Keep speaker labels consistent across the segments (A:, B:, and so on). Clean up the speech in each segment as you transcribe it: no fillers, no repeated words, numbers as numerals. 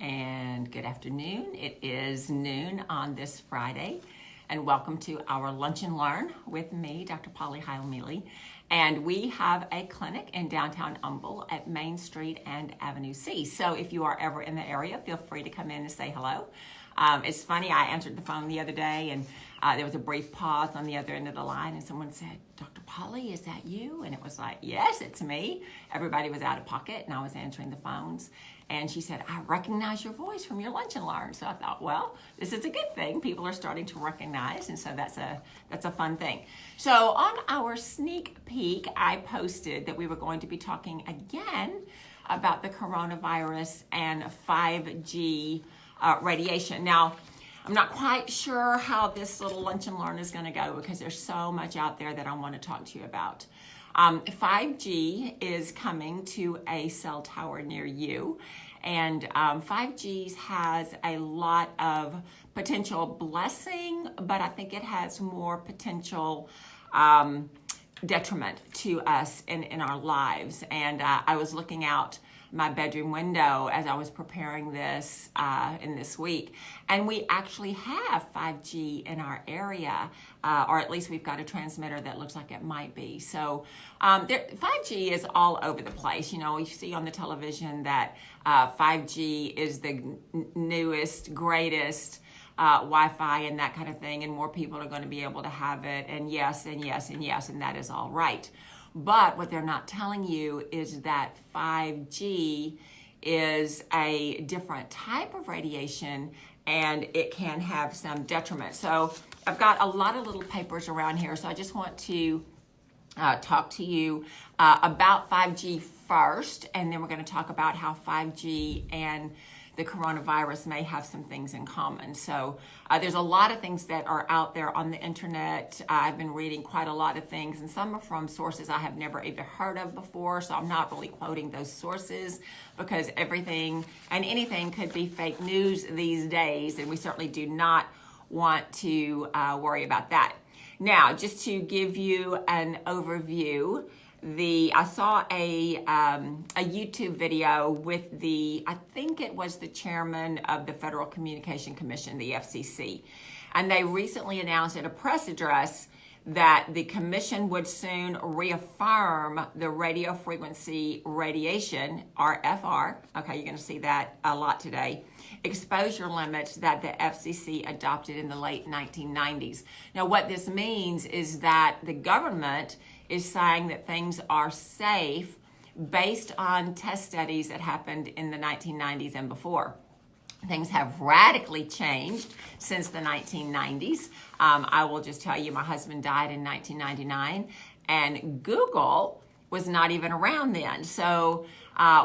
A: and good afternoon. It is noon on this Friday, and welcome to our Lunch and Learn with me, Dr. Polly Heil-Mealey. And we have a clinic in downtown Humble at Main Street and Avenue C. So if you are ever in the area, feel free to come in and say hello. It's funny, I answered the phone the other day, and there was a brief pause on the other end of the line, and someone said, "Dr. Polly, is that you?" And it was like, "Yes, it's me." Everybody was out of pocket, and I was answering the phones. And she said, "I recognize your voice from your Lunch and Learn." So I thought, well, this is a good thing. People are starting to recognize, and so that's a fun thing. So on our sneak peek, I posted that we were going to be talking again about the coronavirus and 5G radiation. Now, I'm not quite sure how this little Lunch and Learn is going to go because there's so much out there that I want to talk to you about. 5G is coming to a cell tower near you, and 5G has a lot of potential blessing, but I think it has more potential detriment to us in our lives. And I was looking out my bedroom window as I was preparing this in this week, and we actually have 5G in our area, or at least we've got a transmitter that looks like it might be. So 5G is all over the place. You know, you see on the television that 5G is the newest, greatest Wi-Fi and that kind of thing, and more people are going to be able to have it, and yes, and yes, and yes, and that is all right. But what they're not telling you is that 5G is a different type of radiation, and it can have some detriment. So I've got a lot of little papers around here, so I just want to talk to you about 5G first, and then we're going to talk about how 5G and the coronavirus may have some things in common. So there's a lot of things that are out there on the internet. I've been reading quite a lot of things, and some are from sources I have never even heard of before, so I'm not really quoting those sources because everything and anything could be fake news these days, and we certainly do not want to worry about that. Now, just to give you an overview, I saw a YouTube video with I think it was the chairman of the Federal Communication Commission, the FCC, and they recently announced in a press address that the commission would soon reaffirm the radio frequency radiation, RFR, okay, you're going to see that a lot today, exposure limits that the FCC adopted in the late 1990s. Now, what this means is that the government is saying that things are safe based on test studies that happened in the 1990s and before. Things have radically changed since the 1990s. I will just tell you, my husband died in 1999, and Google was not even around then. So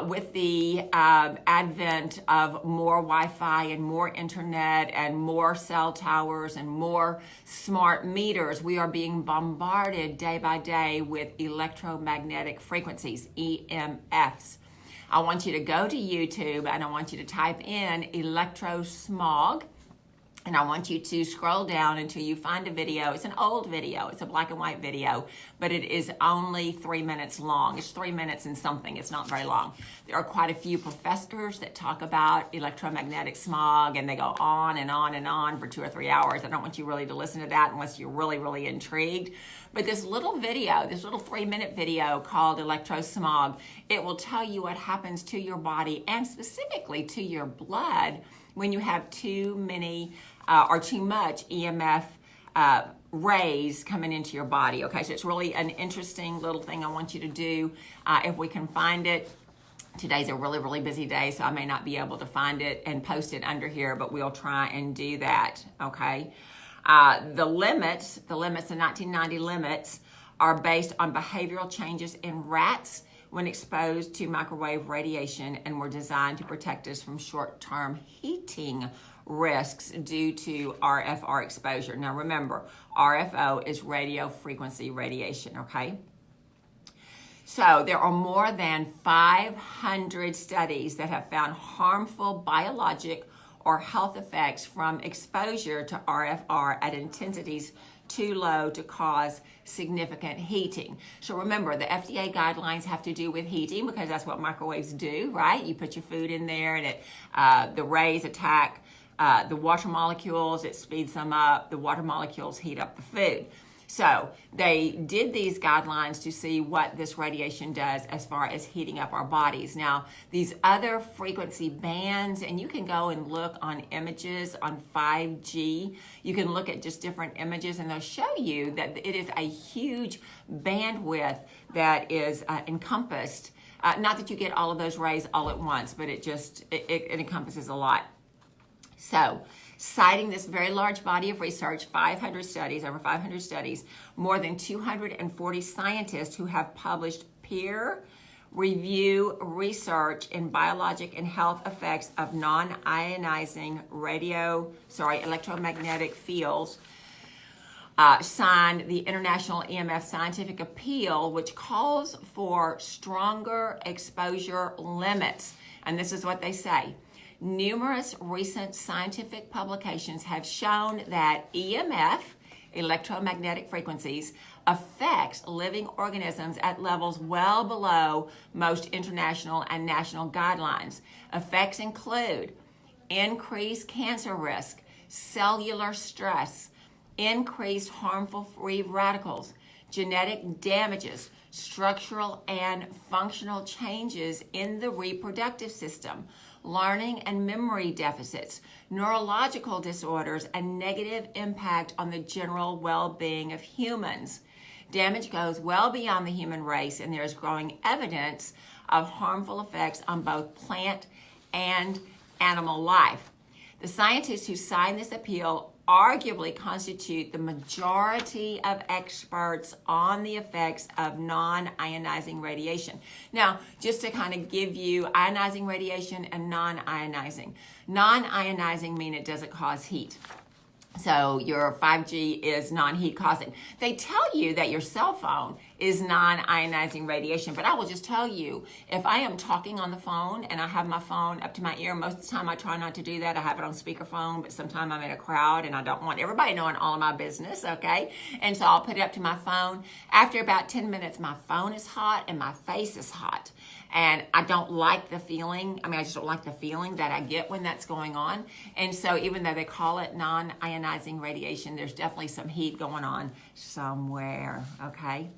A: with the advent of more Wi-Fi and more internet and more cell towers and more smart meters, we are being bombarded day by day with electromagnetic frequencies, EMFs. I want you to go to YouTube and I want you to type in electrosmog, and I want you to scroll down until you find a video. It's an old video. It's a black and white video, but it is only 3 minutes long. It's 3 minutes and something. It's not very long. There are quite a few professors that talk about electromagnetic smog, and they go on and on and on for 2 or 3 hours. I don't want you really to listen to that unless you're really, really intrigued. But this little video, this little 3-minute video called electrosmog, it will tell you what happens to your body and specifically to your blood when you have too many or too much EMF rays coming into your body. Okay, so it's really an interesting little thing I want you to do if we can find it. Today's a really, really busy day, so I may not be able to find it and post it under here, but we'll try and do that, okay? The 1990 limits, are based on behavioral changes in rats when exposed to microwave radiation, and were designed to protect us from short-term heating risks due to RFR exposure. Now remember, RFO is radio frequency radiation, okay? So there are more than 500 studies that have found harmful biologic or health effects from exposure to RFR at intensities too low to cause significant heating. So remember, the FDA guidelines have to do with heating because that's what microwaves do, right? You put your food in there and the rays attack the water molecules, it speeds them up, the water molecules heat up the food. So they did these guidelines to see what this radiation does as far as heating up our bodies. Now, these other frequency bands, and you can go and look on images on 5G. You can look at just different images and they'll show you that it is a huge bandwidth that is encompassed. Not that you get all of those rays all at once, but it encompasses a lot. So, citing this very large body of research, over 500 studies, more than 240 scientists who have published peer review research in biologic and health effects of non-ionizing electromagnetic fields, signed the International EMF Scientific Appeal, which calls for stronger exposure limits. And this is what they say. Numerous recent scientific publications have shown that EMF, electromagnetic frequencies, affects living organisms at levels well below most international and national guidelines. Effects include increased cancer risk, cellular stress, increased harmful free radicals, genetic damages, structural and functional changes in the reproductive system, learning and memory deficits, neurological disorders, and negative impact on the general well-being of humans. Damage goes well beyond the human race, and there is growing evidence of harmful effects on both plant and animal life. The scientists who signed this appeal arguably constitute the majority of experts on the effects of non-ionizing radiation. Now, just to kind of give you ionizing radiation and non-ionizing. Non-ionizing mean it doesn't cause heat. So your 5G is non-heat causing. They tell you that your cell phone is non-ionizing radiation, but I will just tell you, if I am talking on the phone and I have my phone up to my ear, most of the time I try not to do that. I have it on speakerphone, but sometimes I'm in a crowd and I don't want everybody knowing all of my business, okay? And so I'll put it up to my phone. After about 10 minutes, my phone is hot and my face is hot. And I don't like the feeling. I just don't like the feeling that I get when that's going on. And so even though they call it non-ionizing radiation, there's definitely some heat going on somewhere, okay?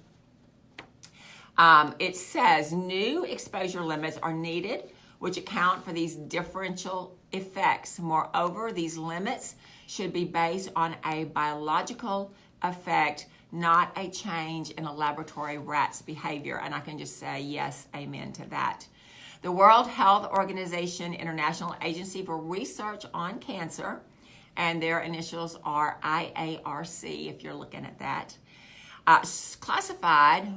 A: It says new exposure limits are needed, which account for these differential effects. Moreover, these limits should be based on a biological effect, not a change in a laboratory rat's behavior. And I can just say yes, amen to that. The World Health Organization International Agency for Research on Cancer, and their initials are IARC, if you're looking at that, classified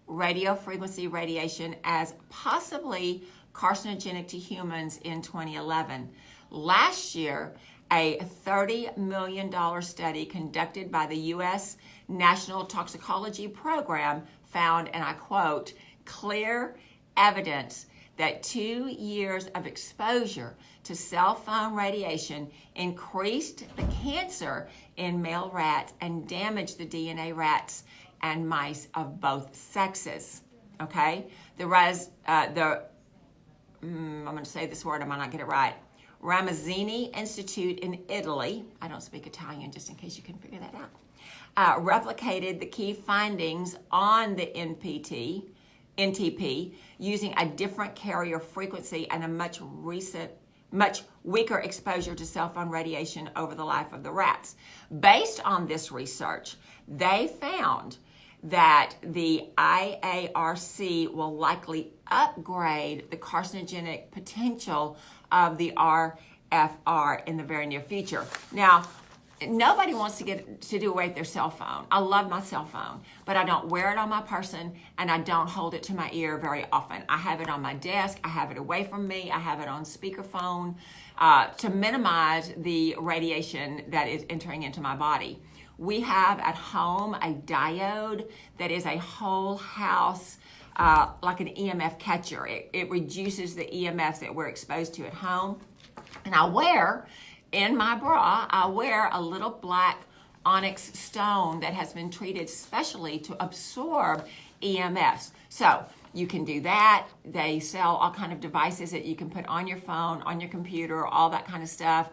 A: radio frequency radiation as possibly carcinogenic to humans in 2011. Last year, a $30 million study conducted by the U.S. National Toxicology Program found, and I quote, clear evidence that 2 years of exposure to cell phone radiation increased the cancer in male rats and damaged the DNA rats and mice of both sexes. Okay? I'm going to say this word, I might not get it right. Ramazzini Institute in Italy, I don't speak Italian just in case you can figure that out, replicated the key findings on the NTP using a different carrier frequency and a much weaker exposure to cell phone radiation over the life of the rats. Based on this research, they found that the IARC will likely upgrade the carcinogenic potential of the RFR in the very near future. Now, nobody wants to do away with their cell phone. I love my cell phone, but I don't wear it on my person and I don't hold it to my ear very often. I have it on my desk. I have it away from me. I have it on speakerphone to minimize the radiation that is entering into my body. We have at home a diode that is a whole house, like an EMF catcher. It reduces the EMFs that we're exposed to at home. And I wear, in my bra, I wear a little black onyx stone that has been treated specially to absorb EMFs. So you can do that. They sell all kind of devices that you can put on your phone, on your computer, all that kind of stuff.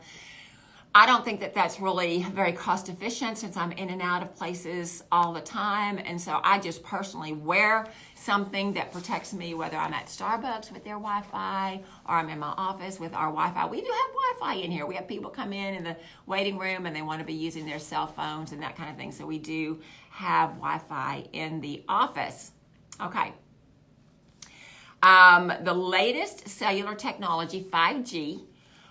A: I don't think that that's really very cost efficient since I'm in and out of places all the time. And so I just personally wear something that protects me, whether I'm at Starbucks with their Wi-Fi or I'm in my office with our Wi-Fi. We do have Wi-Fi in here. We have people come in the waiting room and they want to be using their cell phones and that kind of thing. So we do have Wi-Fi in the office. Okay. The latest cellular technology, 5G,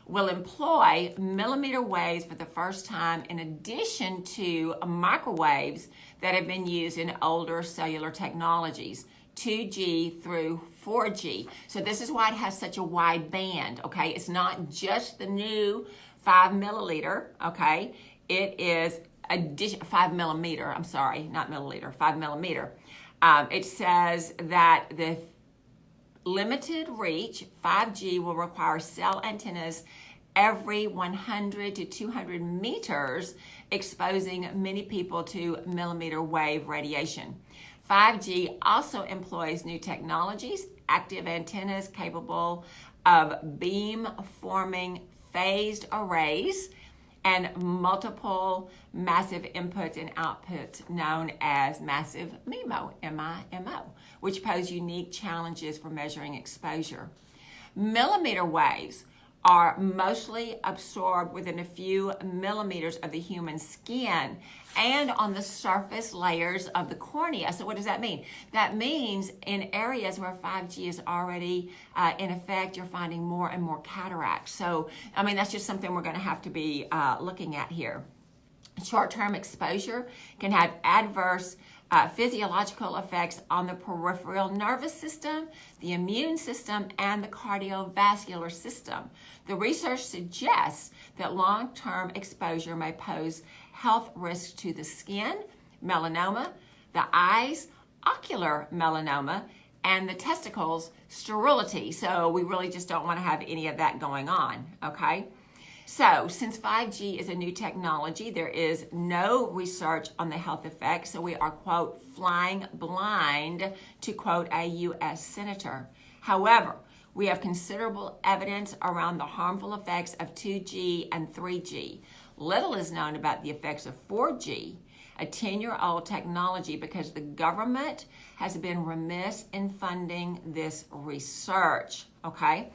A: will employ millimeter waves for the first time in addition to microwaves that have been used in older cellular technologies, 2G through 4G. So this is why it has such a wide band, okay? It's not just the new 5 milliliter, okay? It is 5 millimeter, I'm sorry, not milliliter, 5 millimeter. It says that the limited reach 5G will require cell antennas every 100 to 200 meters, exposing many people to millimeter wave radiation. 5G also employs new technologies, active antennas capable of beam-forming phased arrays, and multiple massive inputs and outputs known as massive MIMO, M-I-M-O, which pose unique challenges for measuring exposure. Millimeter waves are mostly absorbed within a few millimeters of the human skin and on the surface layers of the cornea. So what does that mean? That means in areas where 5G is already in effect, you're finding more and more cataracts. So, I mean, that's just something we're going to have to be looking at here. Short-term exposure can have adverse physiological effects on the peripheral nervous system, the immune system, and the cardiovascular system. The research suggests that long-term exposure may pose health risks to the skin, melanoma, the eyes, ocular melanoma, and the testicles, sterility. So we really just don't want to have any of that going on, okay? So since 5G is a new technology, there is no research on the health effects. So we are, quote, flying blind, to quote a U.S. senator. However, we have considerable evidence around the harmful effects of 2G and 3G. Little is known about the effects of 4G, a 10-year-old technology, because the government has been remiss in funding this research, okay?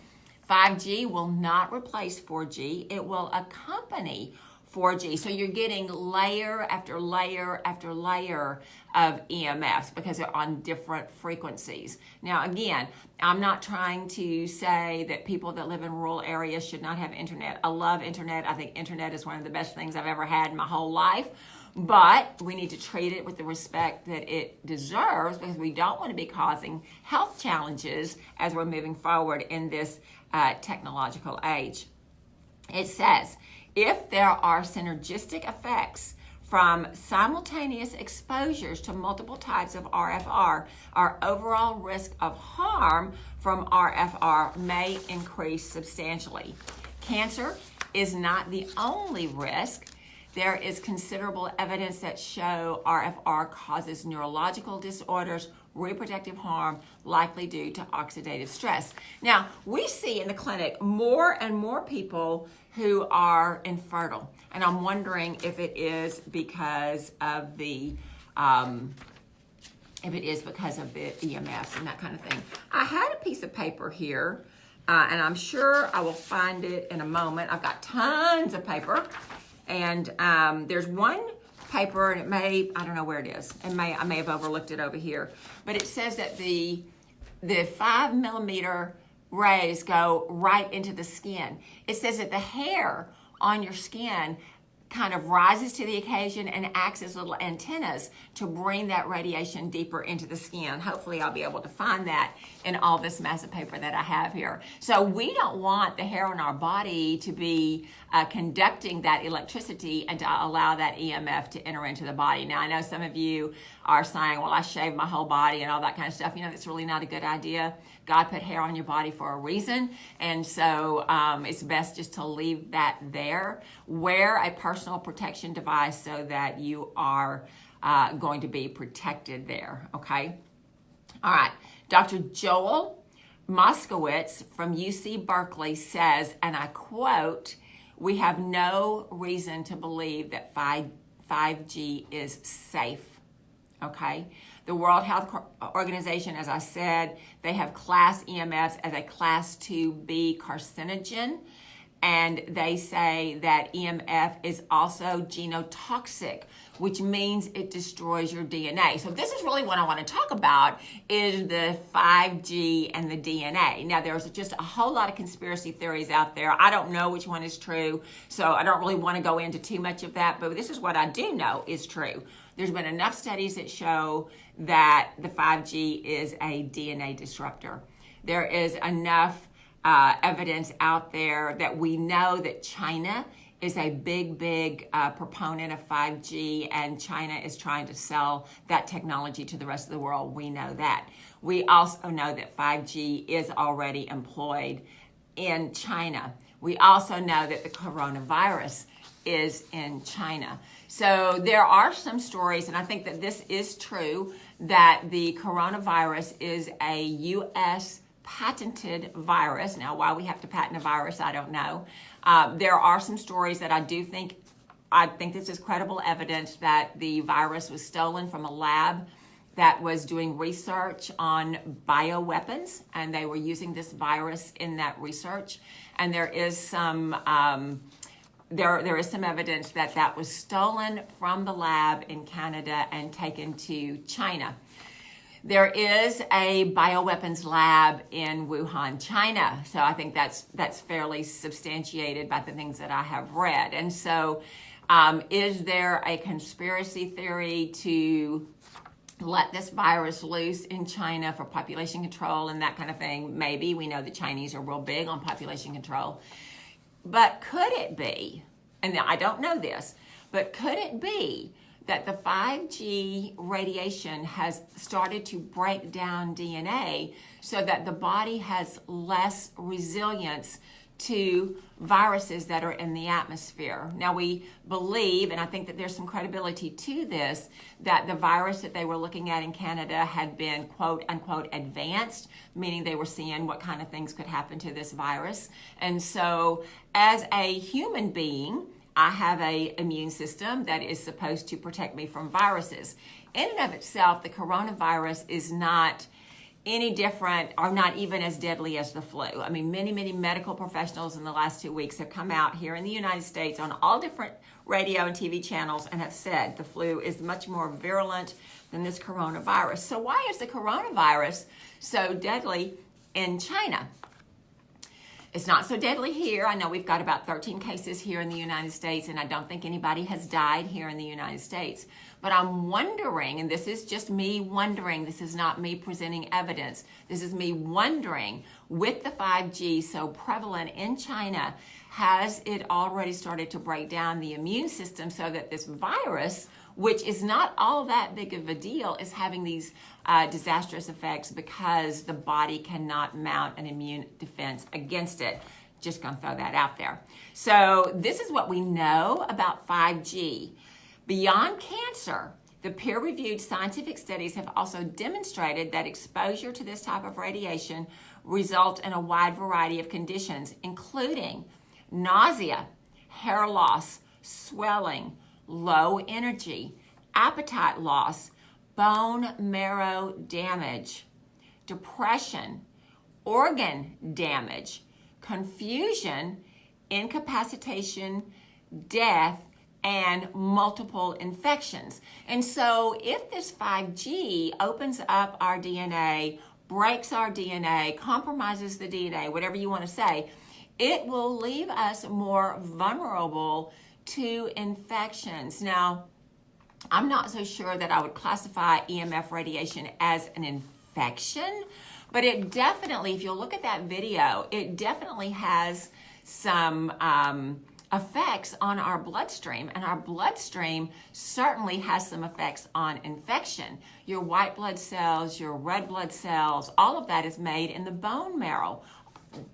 A: 5G will not replace 4G. It will accompany 4G. So you're getting layer after layer after layer of EMFs because they're on different frequencies. Now, again, I'm not trying to say that people that live in rural areas should not have internet. I love internet. I think internet is one of the best things I've ever had in my whole life. But we need to treat it with the respect that it deserves because we don't want to be causing health challenges as we're moving forward in this technological age. It says, if there are synergistic effects from simultaneous exposures to multiple types of RFR, our overall risk of harm from RFR may increase substantially. Cancer is not the only risk. There is considerable evidence that show RFR causes neurological disorders, reproductive harm, likely due to oxidative stress. Now, we see in the clinic more and more people who are infertile, and I'm wondering if it is because of the EMFs and that kind of thing. I had a piece of paper here, and I'm sure I will find it in a moment. I've got tons of paper. And there's one paper, and it may, I don't know where it is. I may have overlooked it over here. But it says that the 5 millimeter rays go right into the skin. It says that the hair on your skin kind of rises to the occasion and acts as little antennas to bring that radiation deeper into the skin. Hopefully I'll be able to find that in all this massive paper that I have here. So we don't want the hair on our body to be conducting that electricity and to allow that EMF to enter into the body. Now I know some of you are saying, well, I shave my whole body and all that kind of stuff. You know, that's really not a good idea. God put hair on your body for a reason. And so it's best just to leave that there. Wear a personal personal protection device so that you are going to be protected there, okay? All right, Dr. Joel Moskowitz from UC Berkeley says, and I quote, "We have no reason to believe that 5G is safe." Okay? The World Health Organization, as I said, they have class EMFs as a class 2B carcinogen, and they say that EMF is also genotoxic, which means it destroys your DNA. So this is really what I want to talk about, is the 5G and the DNA. Now, there's just a whole lot of conspiracy theories out there. I don't know which one is true, so I don't really want to go into too much of that, but this is what I do know is true. There's been enough studies that show that the 5G is a DNA disruptor. There is enough evidence out there that we know that China is a big proponent of 5G, and China is trying to sell that technology to the rest of the world. We know that. We also know that 5G is already employed in China. We also know that the coronavirus is in China. So there are some stories, and I think that this is true, that the coronavirus is a U.S. patented virus. Now, why we have to patent a virus, I don't know. There are some stories that I think this is credible evidence that the virus was stolen from a lab that was doing research on bioweapons, and they were using this virus in that research. And there is some there is some evidence that that was stolen from the lab in Canada and taken to China. There is a bioweapons lab in Wuhan, China. So I think that's fairly substantiated by the things that I have read. And so is there a conspiracy theory to let this virus loose in China for population control and that kind of thing? Maybe. We know the Chinese are real big on population control. But could it be, and I don't know this, but could it be that the 5G radiation has started to break down DNA so that the body has less resilience to viruses that are in the atmosphere? Now, we believe, and I think that there's some credibility to this, that the virus that they were looking at in Canada had been quote unquote advanced, meaning they were seeing what kind of things could happen to this virus. And so as a human being, I have an immune system that is supposed to protect me from viruses. In and of itself, the coronavirus is not any different or not even as deadly as the flu. I mean, many medical professionals in the last 2 weeks have come out here in the United States on all different radio and TV channels and have said the flu is much more virulent than this coronavirus. So why is the coronavirus so deadly in China? It's not so deadly here. I know we've got about 13 cases here in the United States, and I don't think anybody has died here in the United States. But I'm wondering, and this is just me wondering, this is not me presenting evidence, this is me wondering, with the 5G so prevalent in China, has it already started to break down the immune system so that this virus, which is not all that big of a deal, is having these disastrous effects because the body cannot mount an immune defense against it? Just gonna throw that out there. So this is what we know about 5G. Beyond cancer, the peer-reviewed scientific studies have also demonstrated that exposure to this type of radiation results in a wide variety of conditions, including nausea, hair loss, swelling, low energy, appetite loss, bone marrow damage, depression, organ damage, confusion, incapacitation, death, and multiple infections. And so if this 5G opens up our DNA, breaks our DNA, compromises the DNA, whatever you want to say, it will leave us more vulnerable to infections. Now, I'm not so sure that I would classify EMF radiation as an infection, but it definitely, if you look at that video, it definitely has some effects on our bloodstream, and our bloodstream certainly has some effects on infection. Your white blood cells, your red blood cells, all of that is made in the bone marrow.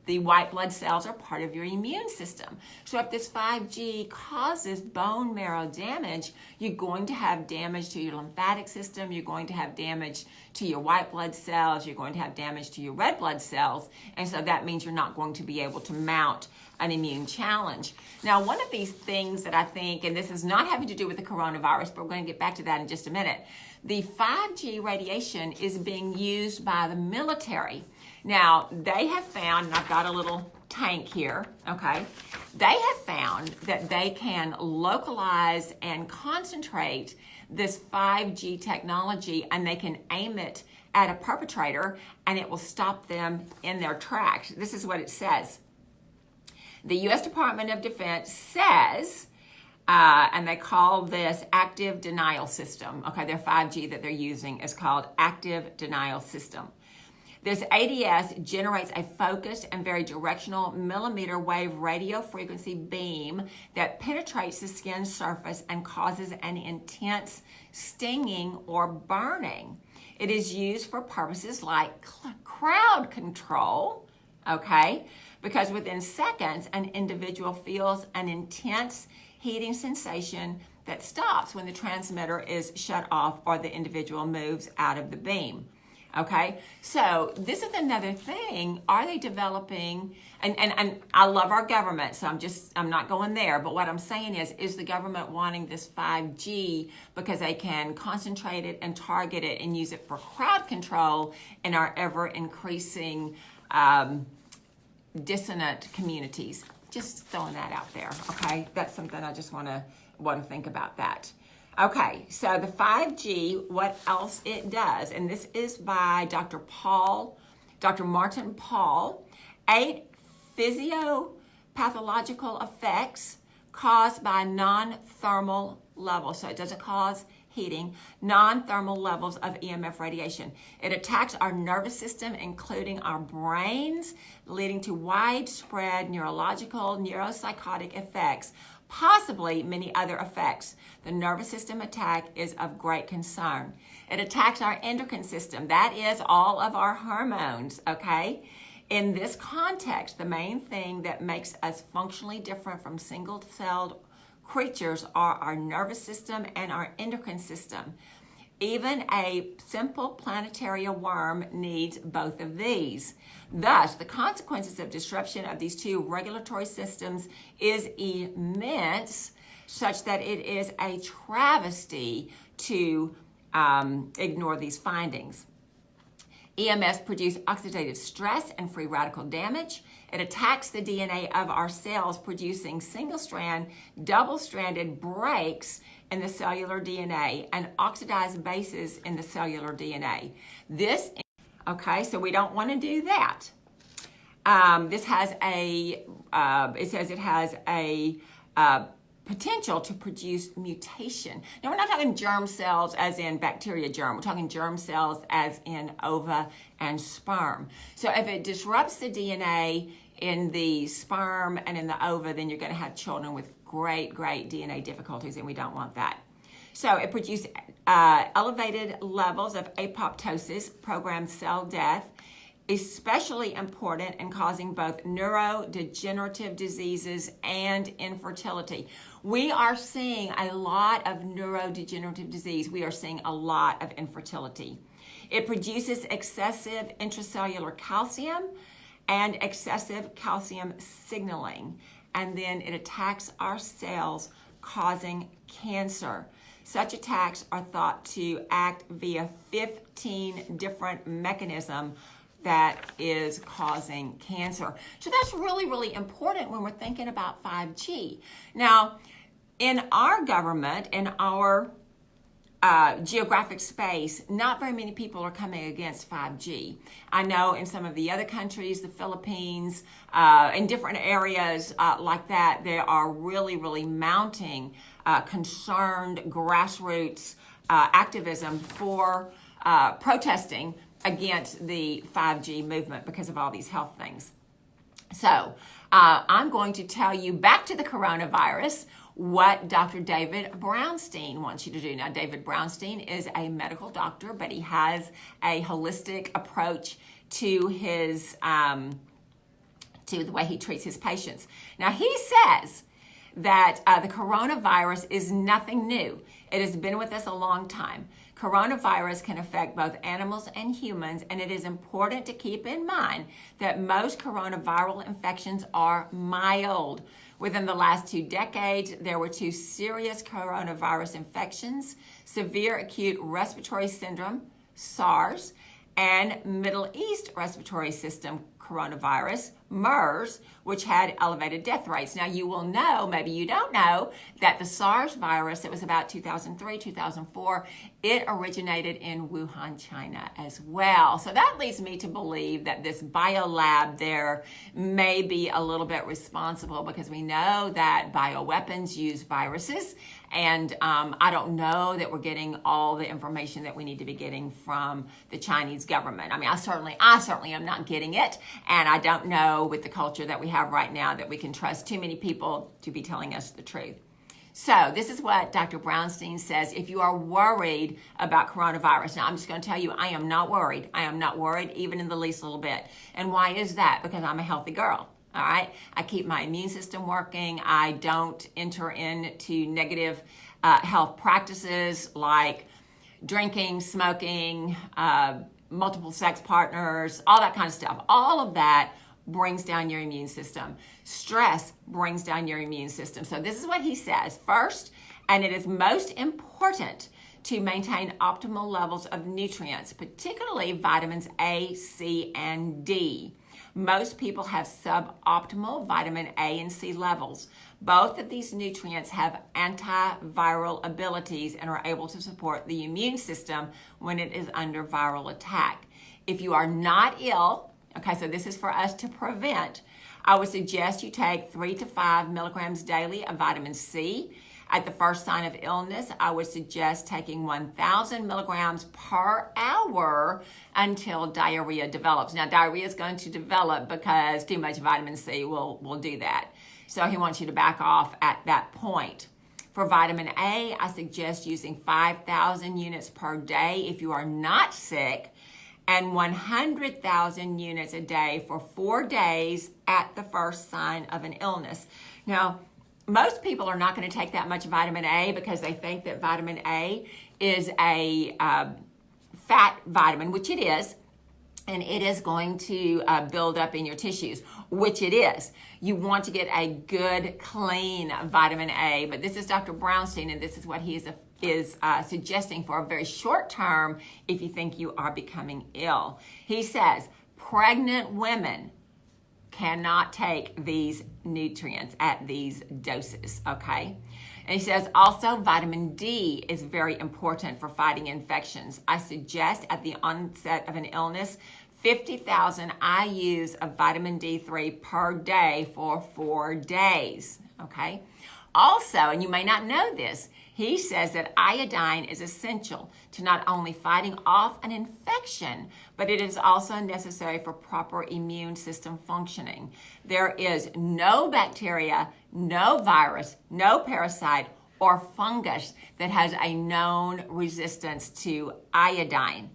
A: the white blood cells are part of your immune system. So if this 5G causes bone marrow damage, you're going to have damage to your lymphatic system, you're going to have damage to your white blood cells, you're going to have damage to your red blood cells, and so that means you're not going to be able to mount an immune challenge. Now, one of these things that I think, and this is not having to do with the coronavirus, but we're going to get back to that in just a minute, the 5G radiation is being used by the military. Now, they have found, and I've got a little tank here, okay? They have found that they can localize and concentrate this 5G technology, and they can aim it at a perpetrator, and it will stop them in their tracks. This is what it says. The U.S. Department of Defense says, and they call this active denial system. Okay, their 5G that they're using is called active denial system. This ADS generates a focused and very directional millimeter wave radio frequency beam that penetrates the skin surface and causes an intense stinging or burning. It is used for purposes like crowd control, okay? Because within seconds, an individual feels an intense heating sensation that stops when the transmitter is shut off or the individual moves out of the beam. Okay, so this is another thing. Are they developing, and I love our government, so I'm not going there, but what I'm saying is the government wanting this 5G because they can concentrate it and target it and use it for crowd control in our ever increasing dissonant communities? Just throwing that out there, okay? That's something I just want to think about that. Okay, so the 5G, what else it does, and this is by Dr. Martin Paul, 8 physiopathological effects caused by non-thermal levels. So it doesn't cause heating, non-thermal levels of EMF radiation. It attacks our nervous system, including our brains, leading to widespread neurological, neuropsychotic effects, possibly many other effects. The nervous system attack is of great concern. It attacks our endocrine system. That is all of our hormones, okay? In this context, the main thing that makes us functionally different from single-celled creatures are our nervous system and our endocrine system. Even a simple planetary worm needs both of these. Thus, the consequences of disruption of these two regulatory systems is immense, such that it is a travesty to ignore these findings. EMS produce oxidative stress and free radical damage. It attacks the DNA of our cells, producing single-strand, double-stranded breaks in the cellular DNA and oxidized bases in the cellular DNA. Okay, so we don't want to do that. This has it says it has a potential to produce mutation. Now, we're not talking germ cells as in bacteria germ. We're talking germ cells as in ova and sperm. So if it disrupts the DNA in the sperm and in the ova, then you're going to have children with great DNA difficulties, and we don't want that. So it produces elevated levels of apoptosis, programmed cell death, especially important in causing both neurodegenerative diseases and infertility. We are seeing a lot of neurodegenerative disease. We are seeing a lot of infertility. It produces excessive intracellular calcium and excessive calcium signaling. And then it attacks our cells, causing cancer. Such attacks are thought to act via 15 different mechanisms that is causing cancer. So that's really important when we're thinking about 5G. Now, in our government, in our geographic space, not very many people are coming against 5G. I know in some of the other countries, the Philippines, in different areas like that, they are really mounting concerned grassroots activism for protesting against the 5G movement because of all these health things. So I'm going to tell you, back to the coronavirus, what Dr. David Brownstein wants you to do. Now, David Brownstein is a medical doctor, but he has a holistic approach to his to the way he treats his patients. Now, he says that the coronavirus is nothing new. It has been with us a long time. Coronavirus can affect both animals and humans, and it is important to keep in mind that most coronaviral infections are mild. Within the last 2 decades, there were 2 serious coronavirus infections: severe acute respiratory syndrome, SARS, and Middle East respiratory system coronavirus, MERS, which had elevated death rates. Now, you will know, maybe you don't know, that the SARS virus, it was about 2003, 2004, it originated in Wuhan, China as well. So that leads me to believe that this biolab there may be a little bit responsible, because we know that bioweapons use viruses, and I don't know that we're getting all the information that we need to be getting from the Chinese government. I mean, I certainly am not getting it, and I don't know with the culture that we have right now that we can trust too many people to be telling us the truth. So this is what Dr. Brownstein says if you are worried about coronavirus. Now, I'm just going to tell you, I am not worried. I am not worried even in the least little bit. And why is that? Because I'm a healthy girl. All right. I keep my immune system working. I don't enter into negative health practices like drinking, smoking, multiple sex partners, all that kind of stuff. All of that brings down your immune system. Stress brings down your immune system. So this is what he says. First, and it is most important to maintain optimal levels of nutrients, particularly vitamins A, C, and D. Most people have suboptimal vitamin A and C levels. Both of these nutrients have antiviral abilities and are able to support the immune system when it is under viral attack. If you are not ill, okay, so this is for us to prevent, I would suggest you take 3 to 5 milligrams daily of vitamin C. At the first sign of illness, I would suggest taking 1,000 milligrams per hour until diarrhea develops. Now, diarrhea is going to develop because too much vitamin C will do that. So he wants you to back off at that point. For vitamin A, I suggest using 5,000 units per day if you are not sick, and 100,000 units a day for 4 days at the first sign of an illness. Now, most people are not going to take that much vitamin A because they think that vitamin A is a fat vitamin, which it is, and it is going to build up in your tissues, which it is. You want to get a good, clean vitamin A, but this is Dr. Brownstein, and this is what he is suggesting for a very short term if you think you are becoming ill. He says pregnant women cannot take these nutrients at these doses, okay? And he says also vitamin D is very important for fighting infections. I suggest at the onset of an illness, 50,000 IUs of vitamin D3 per day for 4 days, okay? Also, and you may not know this, he says that iodine is essential to not only fighting off an infection, but it is also necessary for proper immune system functioning. There is no bacteria, no virus, no parasite, or fungus that has a known resistance to iodine.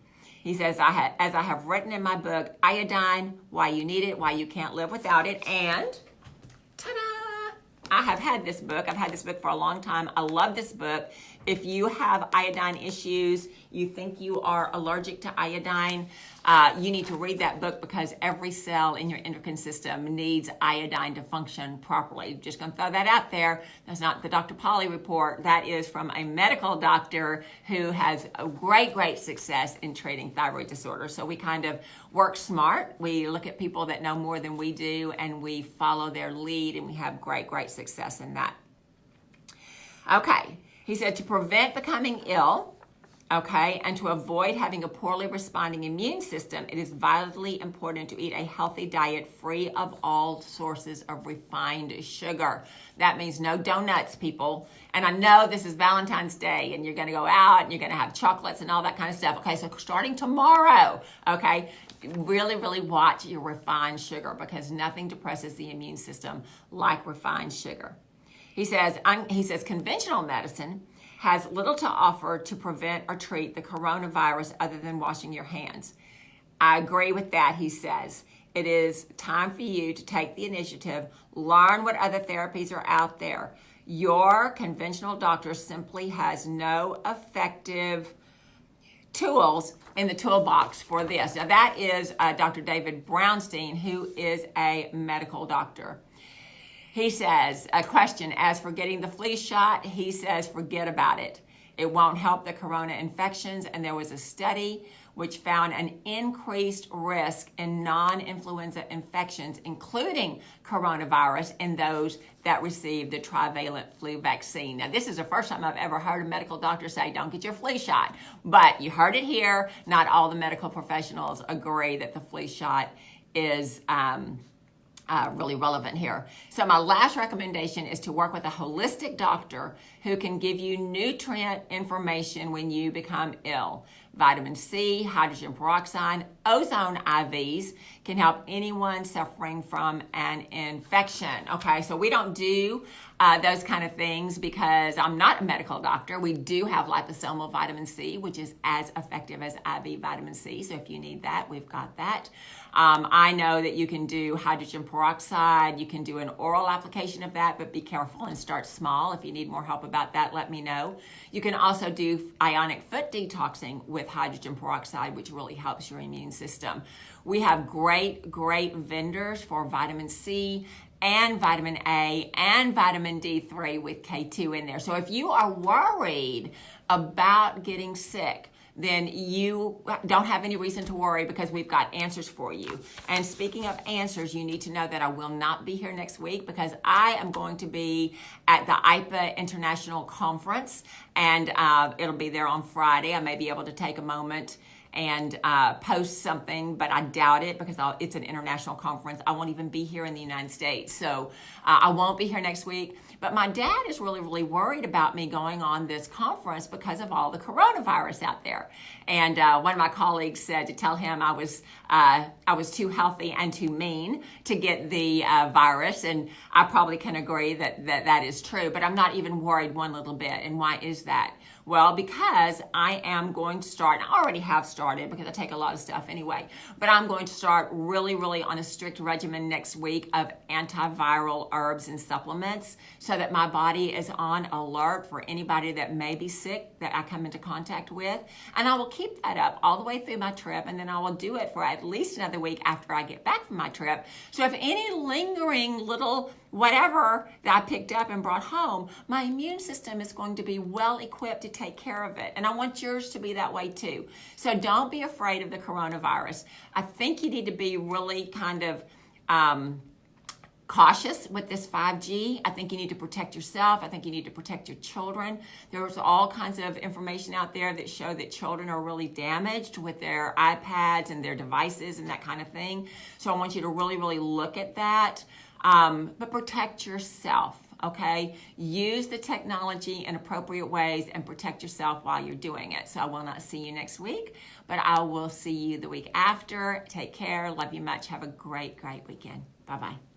A: He says, as I have written in my book, Iodine, Why You Need It, Why You Can't Live Without It, and ta-da! I have had this book. I've had this book for a long time. I love this book. If you have iodine issues, you think you are allergic to iodine, you need to read that book because every cell in your endocrine system needs iodine to function properly. Just going to throw that out there. That's not the Dr. Polly report. That is from a medical doctor who has a great success in treating thyroid disorder. So we kind of work smart. We look at people that know more than we do, and we follow their lead, and we have great success in that. Okay. He said to prevent becoming ill, okay, and to avoid having a poorly responding immune system, it is vitally important to eat a healthy diet free of all sources of refined sugar. That means no donuts, people. And I know this is Valentine's Day, and you're going to go out, and you're going to have chocolates and all that kind of stuff. Okay, so starting tomorrow, okay, really watch your refined sugar because nothing depresses the immune system like refined sugar. He says conventional medicine has little to offer to prevent or treat the coronavirus other than washing your hands. I agree with that, he says. it is time for you to take the initiative, learn what other therapies are out there. Your conventional doctor simply has no effective tools in the toolbox for this. Now that is Dr. David Brownstein, who is a medical doctor. He says, a question, as for getting the flu shot, he says, forget about it. It won't help the corona infections, and there was a study which found an increased risk in non-influenza infections, including coronavirus, in those that received the trivalent flu vaccine. Now, this is the first time I've ever heard a medical doctor say, don't get your flu shot. But you heard it here. Not all the medical professionals agree that the flu shot is really relevant here. So my last recommendation is to work with a holistic doctor who can give you nutrient information when you become ill. Vitamin C, hydrogen peroxide, ozone IVs can help anyone suffering from an infection. Okay, so we don't do those kind of things because I'm not a medical doctor. We do have liposomal vitamin C, which is as effective as IV vitamin C. So if you need that, we've got that. I know that you can do hydrogen peroxide. You can do an oral application of that, but be careful and start small. If you need more help about that, let me know. You can also do ionic foot detoxing with hydrogen peroxide, which really helps your immune system. We have great vendors for vitamin C and vitamin A and vitamin D3 with K2 in there. So if you are worried about getting sick, then you don't have any reason to worry because we've got answers for you. And speaking of answers, you need to know that I will not be here next week because I am going to be at the IPA International Conference, and it'll be there on Friday. I may be able to take a moment and post something, but I doubt it because it's an international conference. I won't even be here in the United States. So I won't be here next week. But my dad is really worried about me going on this conference because of all the coronavirus out there. And one of my colleagues said to tell him I was too healthy and too mean to get the virus. And I probably can agree that is true. But I'm not even worried one little bit. And why is that? Well, because I am going to start, I already have started because I take a lot of stuff anyway, but I'm going to start really on a strict regimen next week of antiviral herbs and supplements so that my body is on alert for anybody that may be sick that I come into contact with. And I will keep that up all the way through my trip, and then I will do it for at least another week after I get back from my trip. So if any lingering little whatever that I picked up and brought home, my immune system is going to be well equipped to take care of it. And I want yours to be that way too. So don't be afraid of the coronavirus. I think you need to be really kind of cautious with this 5G. I think you need to protect yourself. I think you need to protect your children. There's all kinds of information out there that show that children are really damaged with their iPads and their devices and that kind of thing. So I want you to really look at that. But protect yourself, okay? Use the technology in appropriate ways and protect yourself while you're doing it. So I will not see you next week, but I will see you the week after. Take care. Love you much. Have a great weekend. Bye-bye.